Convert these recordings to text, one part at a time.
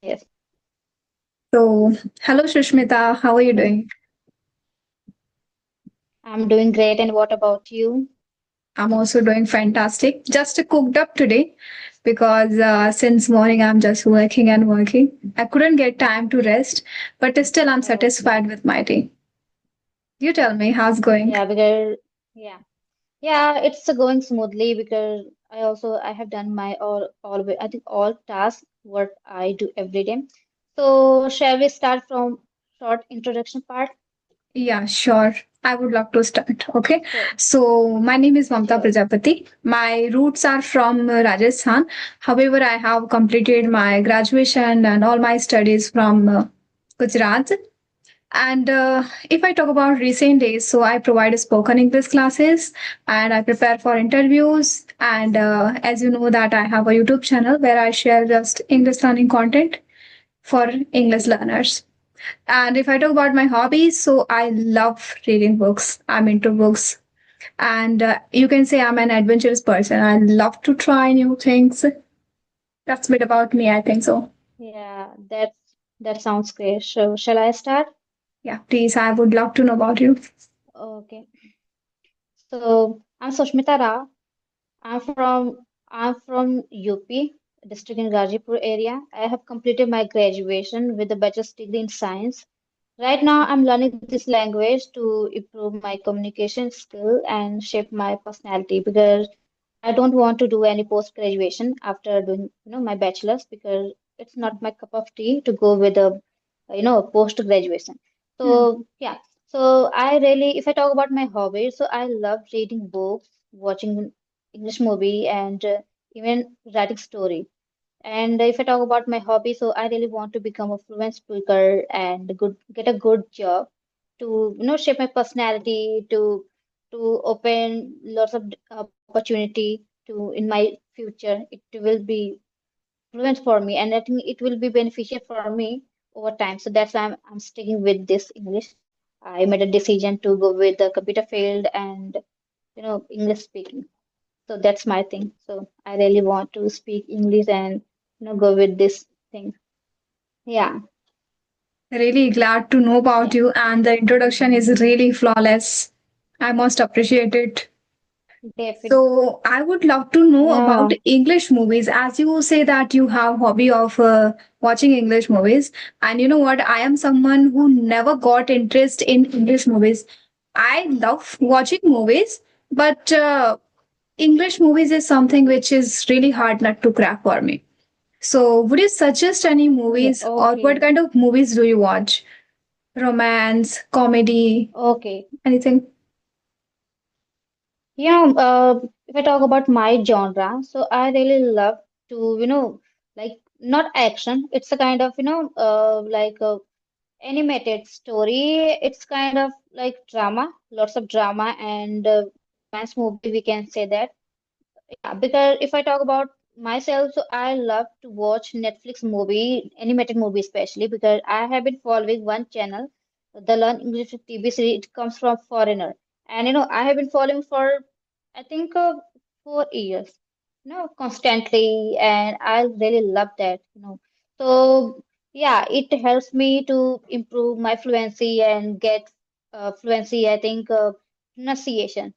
Yes. So, hello Shushmita, how are you doing? I'm doing great. And what about you? I'm also doing fantastic. Just cooked up today because since morning I'm just working and working. I couldn't get time to rest, but still I'm Okay. satisfied with my day. You tell me how's going? Yeah, because yeah. Yeah, it's going smoothly because I have done my all I think all tasks what I do every day. So shall we start from short introduction part? Yeah, sure. I would love to start. Okay. So So, my name is Mamta sure. Prajapati. My roots are from Rajasthan. However, I have completed my graduation and all my studies from Gujarat. And if I talk about recent days, so I provide spoken English classes and I prepare for interviews. And as you know, that I have a YouTube channel where I share just English learning content for English learners. And if I talk about my hobbies, so I love reading books. I'm into books. And you can say I'm an adventurous person. I love to try new things. That's a bit about me, I think so. Yeah, that sounds great. So shall I start? Yeah, please, I would love to know about you. Okay. So I'm Sushmita Rao. I'm from UP, district in Gazipur area. I have completed my graduation with a bachelor's degree in science. Right now, I'm learning this language to improve my communication skill and shape my personality because I don't want to do any post-graduation after doing, my bachelor's because it's not my cup of tea to go with a, post-graduation. Hmm. So, yeah. So I really, if I talk about my hobbies, so I love reading books, watching English movie, and even writing story. And if I talk about my hobby, so I really want to become a fluent speaker and get a good job to shape my personality to open lots of opportunity to in my future. It will be fluent for me, and I think it will be beneficial for me over time. So that's why I'm sticking with this English. I made a decision to go with the computer field and English speaking. So that's my thing. So I really want to speak English and go with this thing. Yeah, Really glad to know about yeah, you, and the introduction is really flawless. I must appreciate it. definitely. So, I would love to know about Yeah, English movies. As you say that you have hobby of watching English movies, and you know what? I am someone who never got interest in English movies. I love watching movies, but English movies is something which is really hard not to crack for me. So, would you suggest any yeah. movies, or what Okay, kind of movies do you watch? Romance, comedy, okay. anything? If I talk about my genre, so I really love to, like not action. It's a kind of, like a animated story. It's kind of like drama, lots of drama and romance movie. We can say that. Yeah, because if I talk about myself, so I love to watch Netflix movie, animated movie especially because I have been following one channel, the Learn English TV series. It comes from Foreigner, and I have been following for I think 4 years, constantly, and I really love that. So yeah, it helps me to improve my fluency and get fluency. I think pronunciation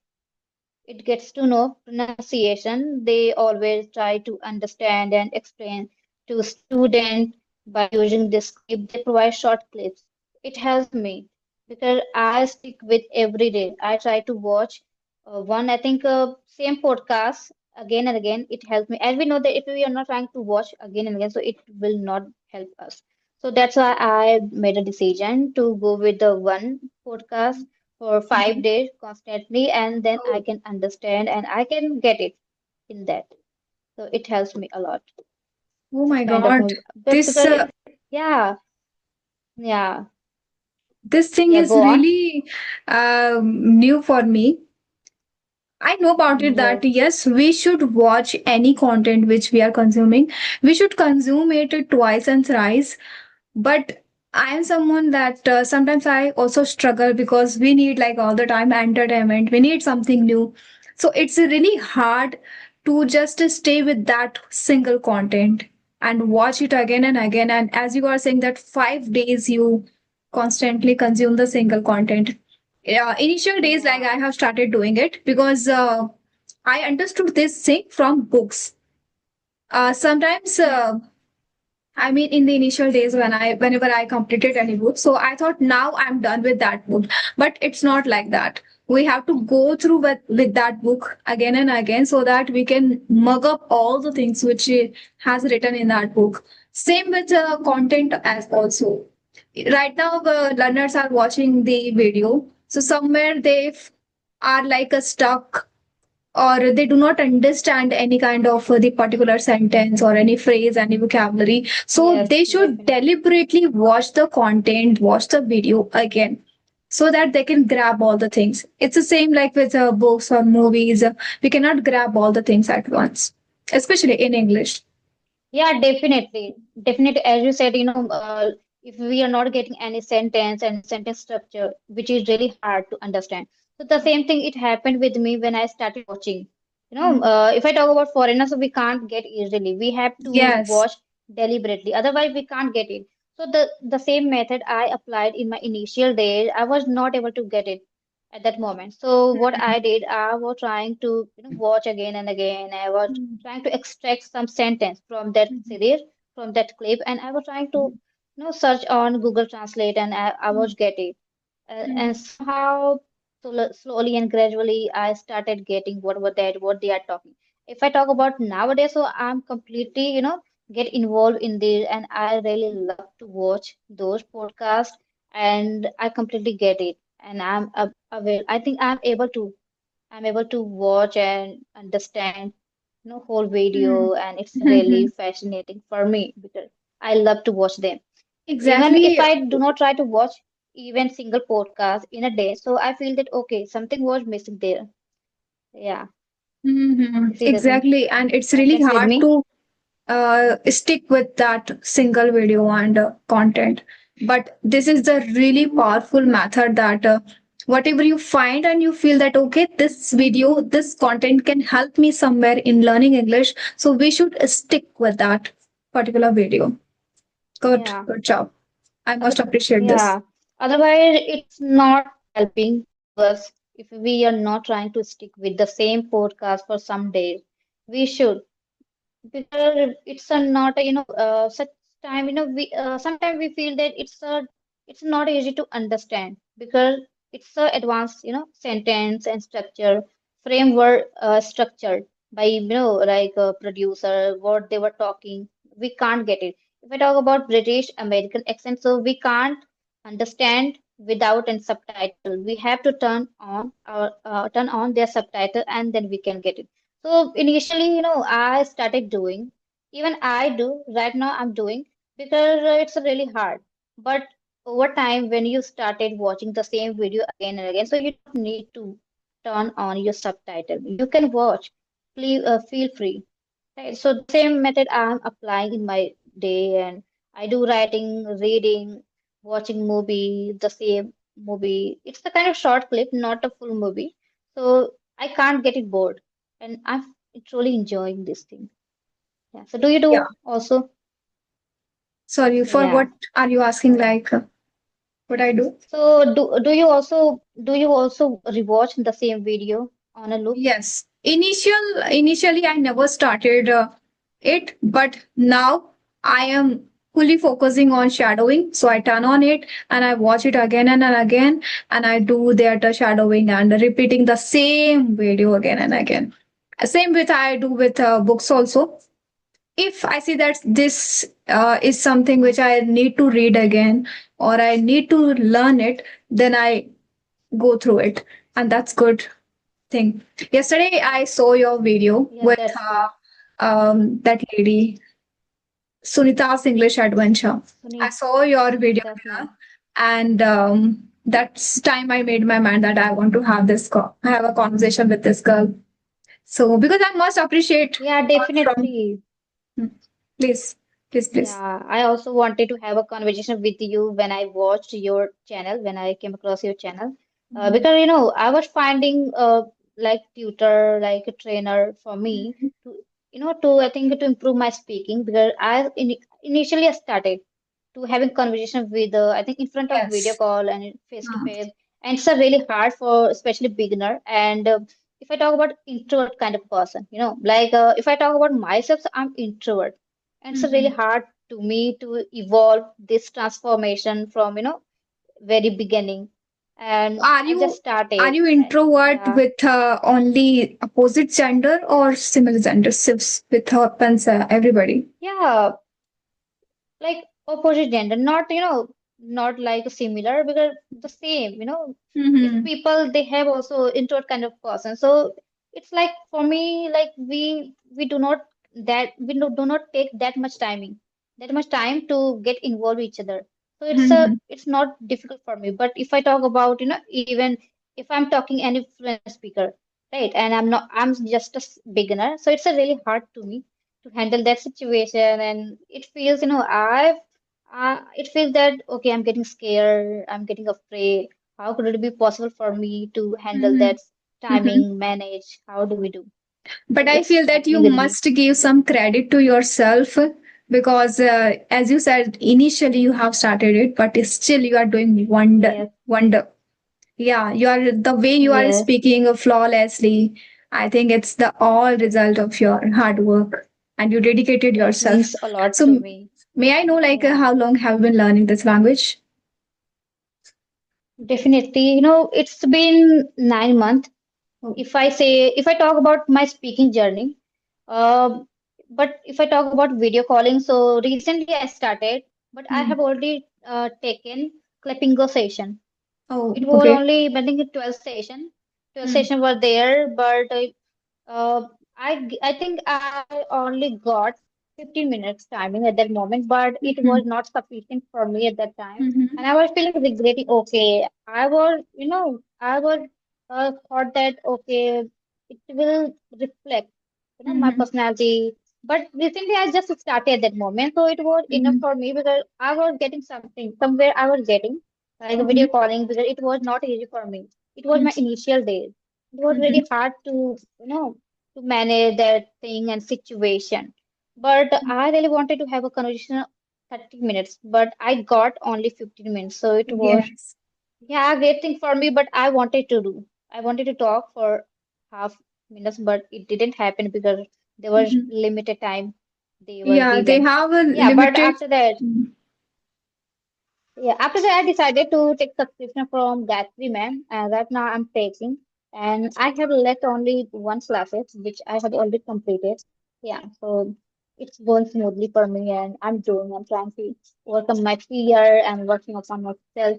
it gets to know pronunciation. They always try to understand and explain to student by using this script. They provide short clips. It helps me because I stick with every day. I try to watch one, I think, same podcast again and again. It helps me. And we know that if we are not trying to watch again and again, so it will not help us. So that's why I made a decision to go with the one podcast for Mhm. 5 days constantly, and then I Oh, can understand and I can get it in that. So it helps me a lot. oh This my kind of God. movie. But This because yeah, yeah, this thing yeah, is go on. really new for me. I know about it that Yes, yes, we should watch any content which we are consuming. We should consume it twice and thrice. But I am someone that sometimes I also struggle because we need like all the time entertainment. We need something new. So it's really hard to just stay with that single content. and watch it again and again. And as you are saying that 5 days you constantly consume the single content. Initial days, like Yeah. I have started doing it because I understood this thing from books. Sometimes I mean, in the initial days whenever I completed any book, so I thought now I'm done with that book. But it's not like that. We have to go through with that book again and again so that we can mug up all the things which it has written in that book. Same with content as also. Right now, learners are watching the video. So somewhere are like a stuck or they do not understand any kind of the particular sentence or any phrase, any vocabulary. So Yes, they should definitely. deliberately watch the content, watch the video again so that they can grab all the things. It's the same like with books or movies. We cannot grab all the things at once, especially in English. Yeah, definitely. Definitely. As you said, if we are not getting any sentence and sentence structure, which is really hard to understand. So the same thing, it happened with me when I started watching. Mhm. If I talk about foreigners, so we can't get easily. We have to Yes. watch deliberately. Otherwise, we can't get it. So the same method I applied in my initial days, I was not able to get it at that moment. So what I did, I was trying to, watch again and again. I was trying to extract some sentence from that series, from that clip, and I was trying to, search on Google Translate, and I was getting. And somehow, slowly and gradually, I started getting what they are talking. If I talk about nowadays, so I'm completely, get involved in this, and I really love to watch those podcasts, and I completely get it, and I think I'm able to watch and understand, whole video, and it's really fascinating for me because I love to watch them. Even if Exactly. I do not try to watch even single podcast in a day, so I feel that okay, something was missing there. Yeah, this is the thing. Exactly. And it's really Happens with hard me. to stick with that single video and content. But this is the really powerful method that whatever you find and you feel that, okay, this video, this content can help me somewhere in learning English. So we should stick with that particular video. Good, Yeah. good job. I Other, must appreciate this. yeah. Otherwise, it's not helping to us if we are not trying to stick with the same podcast for some days. We should. Because it's a not a, such time, we sometimes we feel that it's not easy to understand because it's a advanced, sentence and structure framework structured by, like a producer, what they were talking, we can't get it. If I talk about British American accent, so we can't understand without a subtitle. We have to turn on their subtitle, and then we can get it. So initially, I started doing, even I do right now, I'm doing because it's really hard. But over time, when you started watching the same video again and again, so you don't need to turn on your subtitle. You can watch. Please feel free. Right? So the same method I'm applying in my day, and I do writing, reading, watching movie, the same movie. It's the kind of short clip, not a full movie. So I can't get it bored, and I'm truly enjoying this thing. Yeah. So do you Yeah. do also? Sorry, for what Yeah. are you asking? Like, what I do? So do you also rewatch the same video on a loop? Yes. Initially I never started it, but now I am fully focusing on shadowing. So I turn on it and I watch it again and again, and I do that shadowing and repeating the same video again and again. Same with I do with books also. If I see that this is something which Yeah. I need to read again or I need to learn it, then I go through it, and that's good thing. Yesterday, I saw your video Yeah, with that's good. that lady, Sunita's English Adventure. I Sunit, saw your video that's with her, nice. and that's time I made my mind that I want to have have a conversation with this girl. So, because I must appreciate Yeah, her from. definitely. Hmm. Please, please, please. Yeah, I also wanted to have a conversation with you when I watched your channel, when I came across your channel. Because, I was finding like tutor, like a trainer for me to I think to improve my speaking because initially I started to having conversation with I think in front of video Yes. call and face to Uh, face, and it's a really hard for especially beginner. And if I talk about introvert kind of person, like if I talk about myself, so I'm introvert, and it's really mhm. hard to me to evolve this transformation from very beginning, and Are I just you are started. you introvert Yeah. with only opposite gender or similar gender? With happens everybody. Yeah, like opposite gender, not not like similar because the same, if Mm-hmm. people they have also introvert kind of person. So it's like for me, like we do not do not take that much time to get involved with each other. So Mm-hmm. it's not difficult for me. But if I talk about, even if I'm talking any fluent speaker, right, and I'm just a beginner, so it's a really hard to me to handle that situation, and it feels, it feels that okay, I'm getting scared, I'm getting afraid. How could it be possible for me to handle Mm-hmm. that Mm-hmm. timing, manage? How do we do? So But I it's feel that you happening with me. must give some credit to yourself because, as you said, initially you have started it, but still you are doing Yes, wonder. Yeah, you are the way you are yes. speaking flawlessly. I think it's the all result of your hard work and you dedicated That yourself. means a lot So, to me. may I know, like, Yeah, how long have you been learning this language? definitely. It's been 9 months. Oh, If I talk about my speaking journey, uh, but if I talk about video calling, so recently I started, but I have hmm. already taken Clippingo session. Oh, It was okay. only, I think, 12 session. 12 Hmm. session were there, but I think I only got 15 minutes timing at that moment, but it Hmm. was not sufficient for me at that time. And Hmm. I was feeling regretting, okay, I was thought that, okay, it will reflect, my Hmm. personality. But recently I just started at that moment, so it was enough Hmm. for me because I was getting something, somewhere I was getting like a video Hmm. calling because it was not easy for me. It was my initial days. It was Hmm. really hard to manage that thing and situation. But I really wanted to have a conversation 30 minutes, but I got only 15 minutes. So it was, Yes. yeah, a great thing for me, but I wanted to do. I wanted to talk for half minutes, but it didn't happen because there was Mhm. limited time they were Yeah, they given. have a Yeah, but limited. after that, Mhm. after that, I decided to take subscription from Gayatri ma'am, and right now I'm taking, and I have left only one classes which I have already completed. Yeah, so it's going smoothly for me, and I'm trying to work on my fear and working upon myself,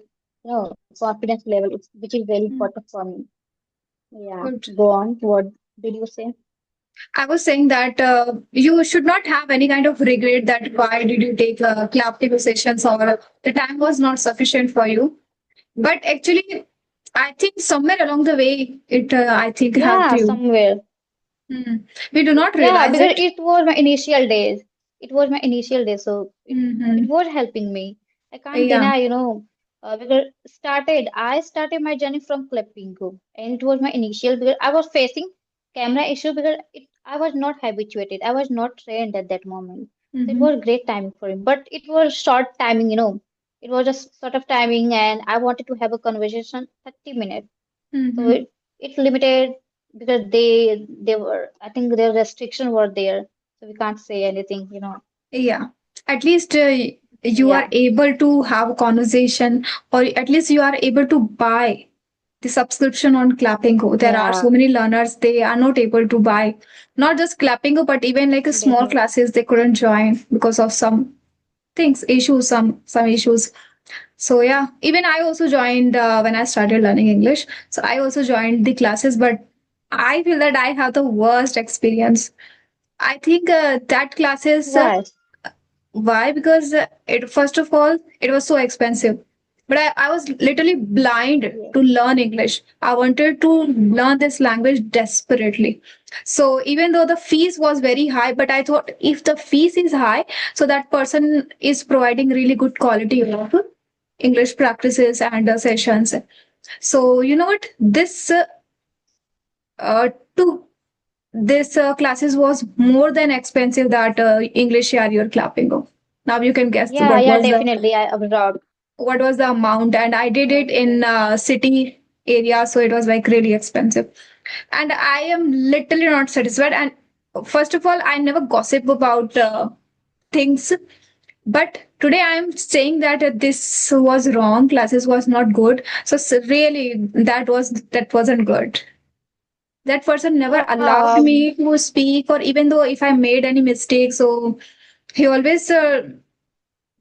confidence level, which is very Mm. important for me. Yeah, Good. go on. What did you say? I was saying that you should not have any kind of regret that why did you take clap sessions or the time was not sufficient for you. But actually, I think somewhere along the way, it I think helped Yeah, you. somewhere. Mm. We do not Yeah, realize because it. it was my initial days. It was my initial days, so it Hmm. was helping me. I can't Yeah. deny, because I started my journey from Klepingo, and it was my initial because I was facing camera issue because I was not habituated. I was not trained at that moment. So it Hmm. was great timing for him, but it was short timing, It was just sort of timing, and I wanted to have a conversation 30 minutes. So Hmm. it's limited because they were I think their restriction were there, so we can't say anything, Yeah. At least you are Yeah, able to have a conversation, or at least you are able to buy the subscription on Clappingo. There are so yeah, many learners they are not able to buy not just Clappingo but even like a small definitely. classes they couldn't join because of some things issues some issues. So yeah, even I also joined when I started learning English. So I also joined the classes, but I feel that I have the worst experience. I think that classes Why? why? Because it first of all, it was so expensive. But I was literally blind Yeah, to learn English. I wanted to learn this language desperately. So even though the fees was very high, but I thought if the fees is high, so that person is providing really good quality of English practices and sessions. So you know what? This uh, to this classes was more than expensive that English year you're clapping of. Now you can guess Yeah, yeah, definitely. I abroad. what was the amount, and I did it Yes, in yes. city area, so it was like really expensive. And I am literally not satisfied. And first of all, I never gossip about things, but today I am saying that this was wrong, classes was not good. So really, that wasn't good. That person never allowed Yeah, me to speak, or even though if I made any mistake, so he always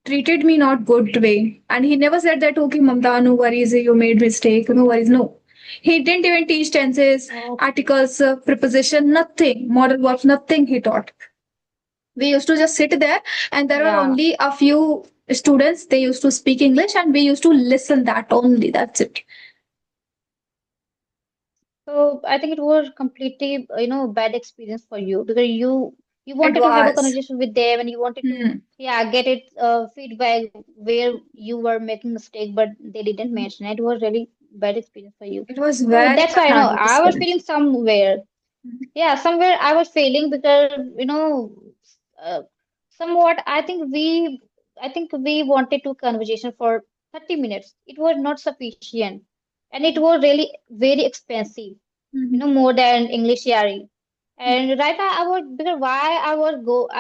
treated me not good way. And he never said that, okay, Mamta, no worries, you made mistake, no worries. No. He didn't even teach tenses, okay. articles, preposition, nothing, model verbs, nothing he taught. We used to just sit there, and there were Yeah. only a few students. They used to speak English, and we used to listen that only. That's it. So I think it was completely, bad experience for you because you It wanted to have a was. conversation with them and you wanted to, Hmm. yeah, get it feedback where you were making mistake, but they didn't mention it. It was really bad experience for you. It was So very that's why, much hard I was experience. feeling somewhere. Yeah, somewhere I was failing because, uh, somewhat I think we wanted to conversation for 30 minutes. It was not sufficient, and it was really very expensive, Mhm. more than English Yari. And right now I was because why I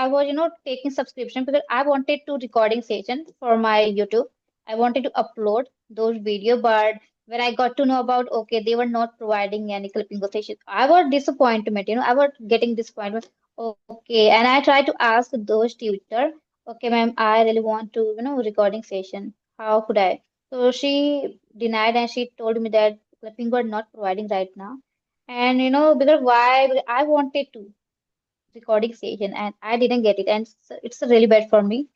was taking subscription because I wanted to recording session for my YouTube. I wanted to upload those video, but when I got to know about okay, they were not providing any clipping session, I was disappointment. I was getting disappointment. Okay, and I tried to ask those tutor, okay, ma'am, I really want to recording session. How could I? So she denied and she told me that clipping were not providing right now. And because why? Because I wanted to recording session and I didn't get it, and it's really bad for me.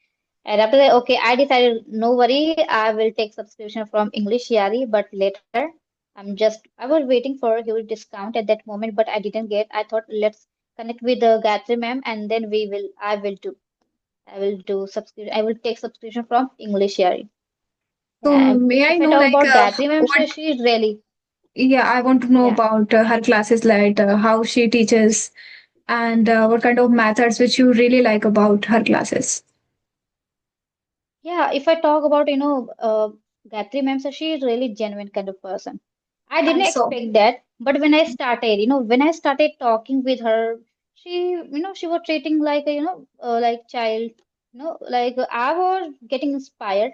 And after that, okay, I decided no worry, I will take subscription from English Yari, but later I was waiting for a huge discount at that moment, but I didn't get. I thought let's connect with the Gayatri ma'am, and then I will do subscription. I will take subscription from English Yari. So Yeah, may I if I know talk like about Gayatri ma'am, what? so she's really Yeah, I want to know yeah. about her classes, like how she teaches, and what kind of methods which you really like about her classes. Yeah, if I talk about, Gayatri ma'am, so she is really genuine kind of person. I I didn't saw. expect that, but when I started talking with her, she was treating like a, like child, I was getting inspired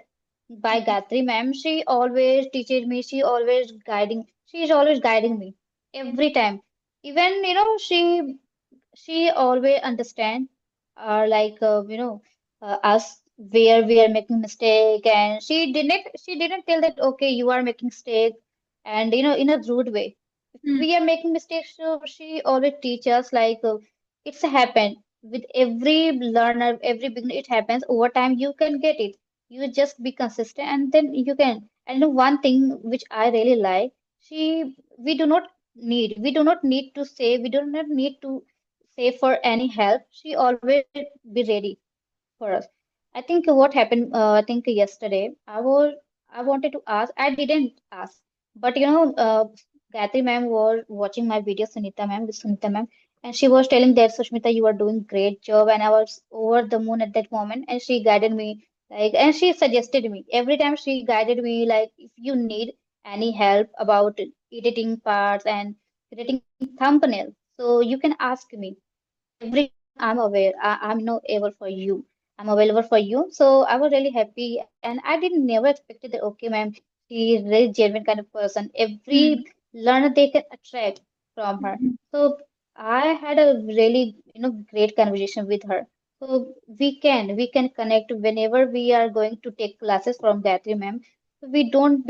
by Gayatri ma'am. She always teaches me, she is always guiding me every time. Even, she always understand us where we are making mistake, and she didn't tell that okay you are making mistake, and in a rude way. If Hmm. we are making mistakes, so she always teach us it's happened with every learner, every beginner. It happens over time, you can get it. You just be consistent and then you can. And one thing which I really like, she we do not need to say, we do not need to say for any help. She always be ready for us. I think what happened, I think yesterday, I wanted to ask, I didn't ask, but Gayatri ma'am was watching my video, Sunita ma'am, and she was telling that Sushmita, you are doing great job, and I was over the moon at that moment, and she guided me and she suggested me every time she guided me like if you need any help about editing parts and creating thumbnails, so you can ask me every time. I'm able for you. I'm available for you. So I was really happy, and I didn't never expected that. Okay, ma'am, she is very genuine kind of person. Every Hmm. learner they can attract from her. So I had a really great conversation with her. So we can connect whenever we are going to take classes from Gayatri ma'am. So we don't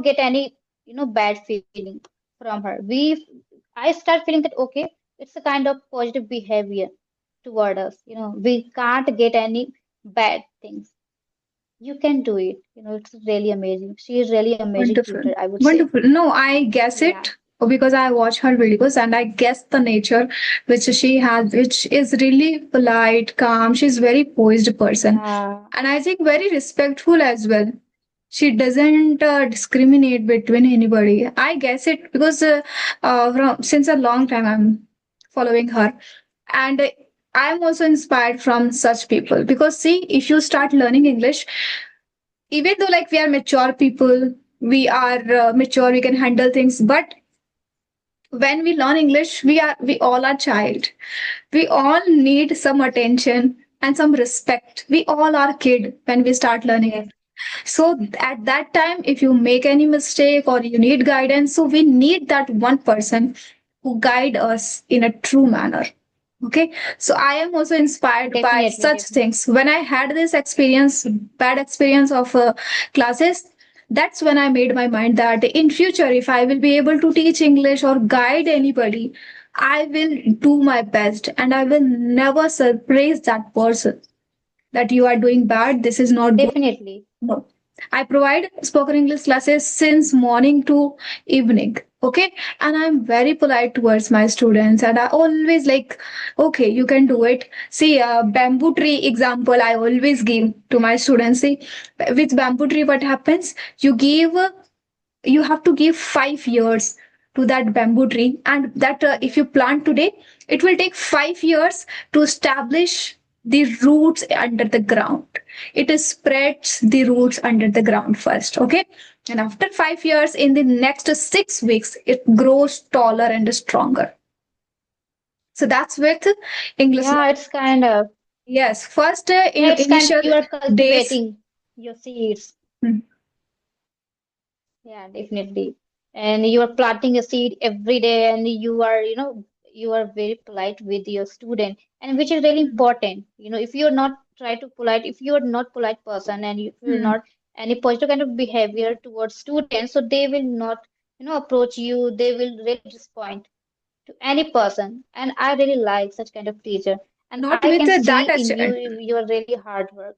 get any bad feeling from her. I start feeling that okay, it's a kind of positive behavior toward us. We can't get any bad things. You can do it. It's really amazing. She is really amazing Wonderful. tutor, I would say. Wonderful. No, I guess Yeah. it because I watch her videos and I guess the nature which she has, which is really polite, calm. She's very poised person. Yeah. And I think very respectful as well. She doesn't discriminate between anybody. I guess it because from since a long time I'm following her. And I am also inspired from such people, because see, if you start learning English, even though like we are mature people, we are mature, we can handle things, but when we learn English, we all are child. We all need some attention and some respect. We all are kid when we start learning Yes, it. So at that time, if you make any mistake or you need guidance, so we need that one person who guide us in a true manner. Okay, so I am also inspired by definitely, such definitely. things. When I had this experience, bad experience of classes, that's when I made my mind that in future, if I will be able to teach English or guide anybody, I will do my best and I will never surprise that person that you are doing bad, this is not good. Definitely. No. I provide spoken English classes since morning to evening. Okay. And I'm very polite towards my students. And I always like, okay, you can do it. See, bamboo tree example, I always give to my students. See, with bamboo tree, what happens? You have to give 5 years to that bamboo tree, and that if you plant today, it will take 5 years to establish the roots under the ground. It spreads the roots under the ground first. Okay, and after 5 years, in the next 6 weeks, it grows taller and stronger. So that's with English Yeah, learning. it's kind of, Yes, first yeah, in it's kind of initial you are days. cultivating your seeds. Hmm. Yeah, definitely. And you are planting a seed every day, and you are, you are very polite with your student, and which is really important. If you're not try to polite, if you're not polite person, and if you're Hmm. not any positive kind of behavior towards students, so they will not, approach you. They will really disappoint to any person. And I really like such kind of teacher. And Not I with can see that. in you, your really hard work.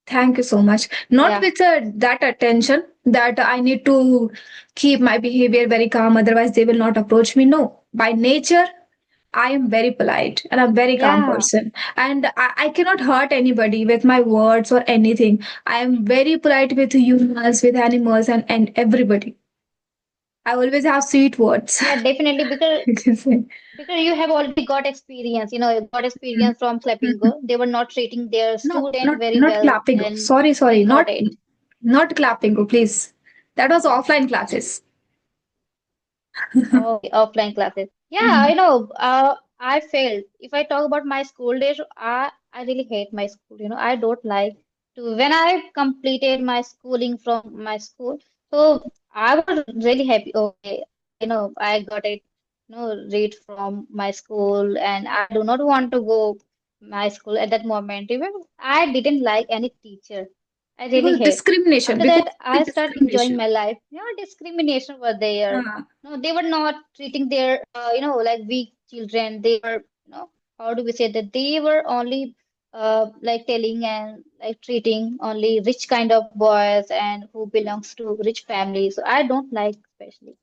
Thank you so much. Not Yeah. with that attention that I need to keep my behavior very calm, otherwise, they will not approach me. No, by nature, I am very polite and I'm very calm Yeah. person. And I cannot hurt anybody with my words or anything. I am very polite with humans, with animals, and everybody. I always have sweet words. Yeah, definitely You can say. because you have already got experience, you got Mm. experience from Mm. clapping girl. They were not treating their No, student not very not well, clapping. and Sorry, you sorry, got not it. not clapping. Please. That was offline classes. Okay, offline classes. Yeah, Mm. I failed. If I talk about my school days, I really hate my school. I don't like to when I completed my schooling from my school. So I was really happy. Okay, I got it. Read from my school, and I do not want to go my school at that moment. Even I didn't like any teacher. I really Because hate. discrimination, After because that, of I the start enjoying discrimination. my life. Discrimination was there. Uh, No, they were not treating their, like weak children. They were, how do we say that? They were only, like telling and like treating only rich kind of boys and who belongs to rich families. So I don't like, especially.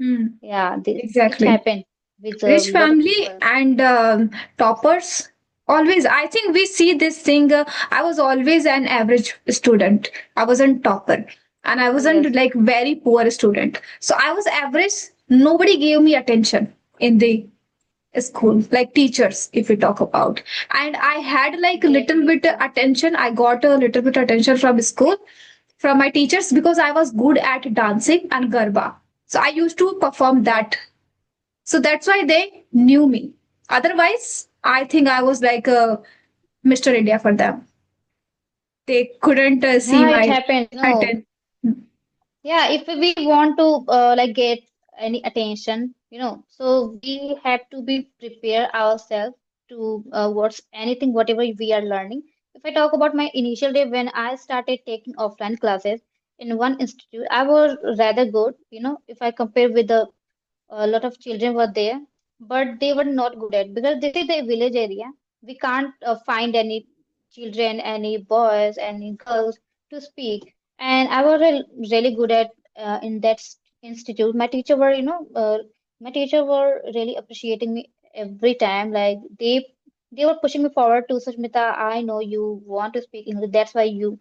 mm, Yeah, this exactly. happened with a Rich lot of family people. and toppers. Always, I think we see this thing. I was always an average student. I wasn't topper, and I wasn't Yes, like very poor student. So I was average. Nobody gave me attention in the school, like teachers, if we talk about. And I had like a little bit definitely. attention. I got a little bit attention from school, from my teachers, because I was good at dancing and garba. So I used to perform that, so that's why they knew me. Otherwise, I think I was like a Mr. India for them. They couldn't see Yeah, it my happens. pattern. Yeah, if we want to like get any attention, so we have to be prepare ourselves to what's anything, whatever we are learning. If I talk about my initial day when I started taking offline classes in one institute, I was rather good, if I compare with the a lot of children were there, but they were not good at because this is the village area. We can't find any children, any boys, any girls to speak. And I was really good at in that institute. My teacher were really appreciating me every time. Like they were pushing me forward to Sushmita. I know you want to speak English. That's why you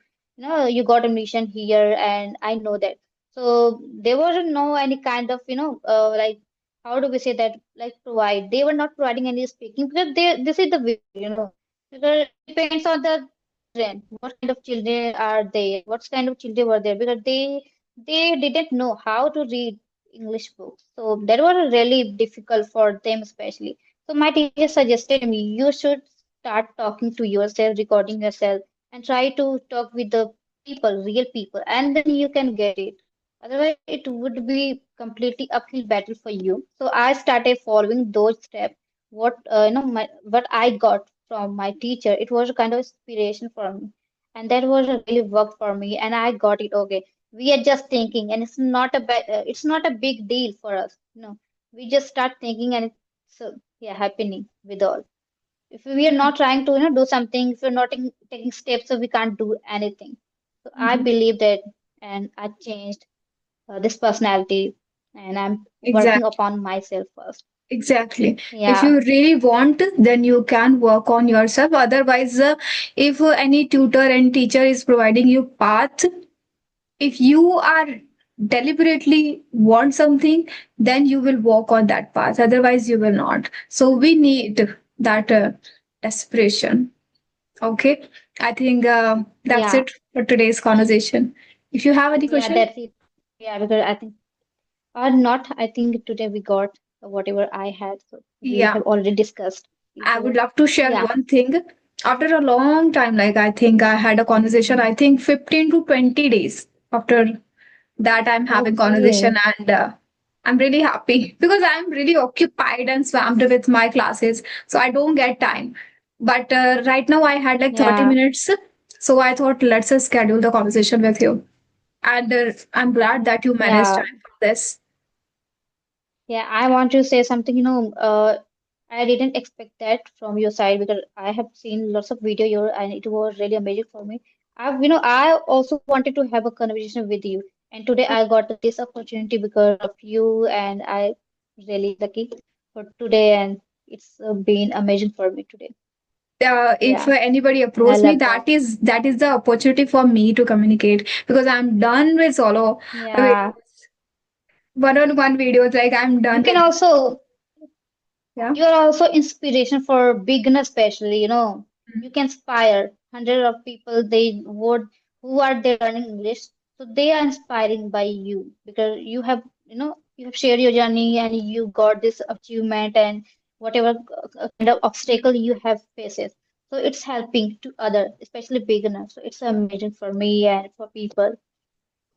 got admission here, and I know that. So there wasn't no any kind of like how do we say that, like provide, they were not providing any speaking because they this is the way, because it depends on the children, what kind of children are there, what kind of children were there, because they didn't know how to read English books, so that was really difficult for them especially. So my teacher suggested me, you should start talking to yourself, recording yourself, and try to talk with the people, real people, and then you can get it. Otherwise, it would be completely uphill battle for you. So I started following those steps. What I got from my teacher, it was a kind of inspiration for me, and that was a really work for me. And I got it. Okay, we are just thinking, and it's not a big deal for us. We just start thinking, and it's yeah, happening with all. If we are not trying to, do something, if we're not taking steps, so we can't do anything. So I Mhm. believe that, and I changed this personality, and I'm working Exactly. upon myself first. Exactly. If Yeah, you really want, then you can work on yourself. Otherwise, if any tutor and teacher is providing you path, if you are deliberately want something, then you will walk on that path. Otherwise, you will not. So we need that aspiration. Okay. I think that's yeah, it for today's conversation. If you have any yeah, question, that's it. Yeah, because I think, or not, I think today we got whatever I had. So we yeah. have already discussed. I would So, love to share yeah, one thing. After a long time, like I think I had a conversation, I think 15 to 20 days after that, I'm having conversation, okay. and I'm really happy because I'm really occupied and swamped with my classes. So I don't get time. But right now I had like 30 Yeah, minutes. So I thought, let's schedule the conversation with you. And I'm glad that you managed yeah. time for this. Yeah, I want to say something, I didn't expect that from your side because I have seen lots of video here and it was really amazing for me. I also wanted to have a conversation with you, and today I got this opportunity because of you, and I really lucky for today, and it's been amazing for me today. If Yeah, anybody and I approaches me, love that. that is the opportunity for me to communicate because I'm done with solo Yeah, videos, one-on-one videos. Like I'm you done can with. also Yeah. You are also inspiration for beginners, especially. You can inspire hundreds of people who are there learning English. So they are inspiring by you because you have shared your journey and you got this achievement and whatever kind of obstacle you have faces. So it's helping to others, especially beginners. So it's amazing for me and for people.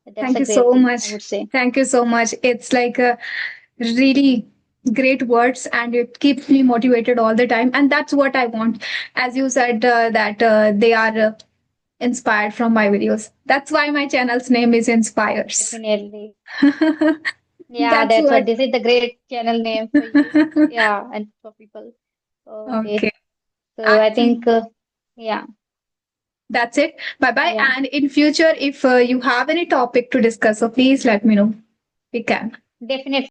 That's Thank a you great so thing, I much. would say. Thank you so much. It's like really great words and it keeps me motivated all the time. And that's what I want. As you said, that they are inspired from my videos. That's why my channel's name is Inspires. Definitely. Yeah, That's that's what. what this is the great channel name for you. Yeah, and for people. Okay. Okay. I So I think think, yeah, that's it. Bye bye. yeah, And in future, if you have any topic to discuss, so please let me know. We can. definitely.